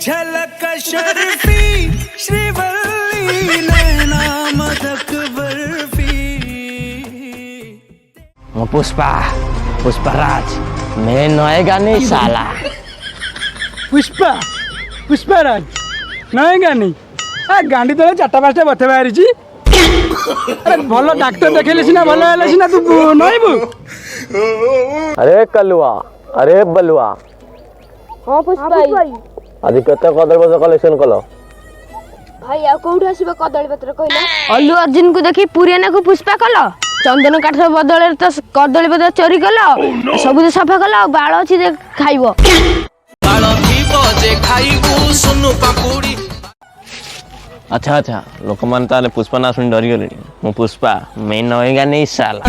झलक शर्फी श्रीवल्ली नैना मदक बर्फी। पुष्पा पुष्पराज मैं नएगा नहीं साला। पुष्पा पुष्पराज नएगा नहीं गांडी तले 4-5टा बथे बाहरी अरे भल डाक्टर देखेले सिना भल हेले सिना तू नइबू। अरे कलुआ अरे बलुआ हाँ पुष्पा आदि केते कदली पत्र कलेक्शन कलो भाई आ कोउठ आसीबो कदली पत्र कहला। अल्लू अर्जुन को देखी पुरियाना को पुष्पा कल चंदन काठ बदल तो कदली पत्र चोरी कल सब सफा कल बाल अच्छी खाइब अच्छा अच्छा लोक मान ताले पुष्पा ना सुन डरी गले मु पुष्पा मैं नएगा नहीं साला।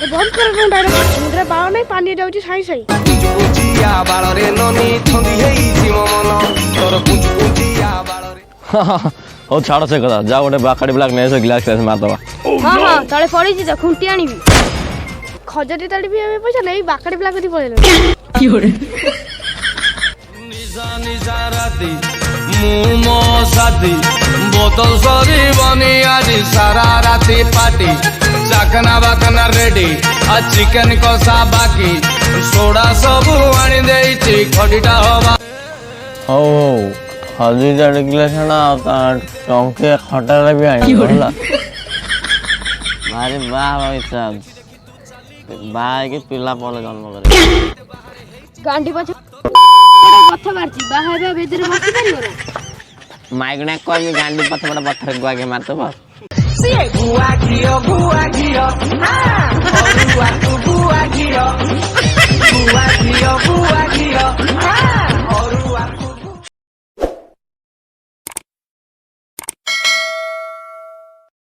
बंद कर फोन डायरेक्ट मुद्रा बाल नहीं पानी जाउची साई साई कुचिया बाल रे ननी ठंडी हेई जीव मन तोर कुचिया बाल रे। ओ छाड़ से कदा जा गोटे बाकाडी ब्लैक ने से ग्लास क्लास मार दवा। हाँ हाँ तले पड़ी तो खुंटी आनीबी खजटी ताड़ी भी हमें पैसा नहीं बाकड़ी ब्लाक दी पड़ेला। निजा निजा राती मुमो साथी बोतल सरी बनी आज सारा राती पार्टी चाकना बाकना रेडी आ चिकन कषा बाकी सोडा सब आनी देइची खडीटा हवा। ओ हल्दी जड़ ग्लास ना टंके खटारे भी आई होला मारे वाह भाई साहब बाय के पिला पले जन्म करे गांडी पछ पथ मारची बाहर भीतर बसी परियो ना माइक ने कोई मी गांडी पथ बड़ा पत्थर गुआ के मारते बस गुआ घियो हां गुआ घियो गुआ घियो हां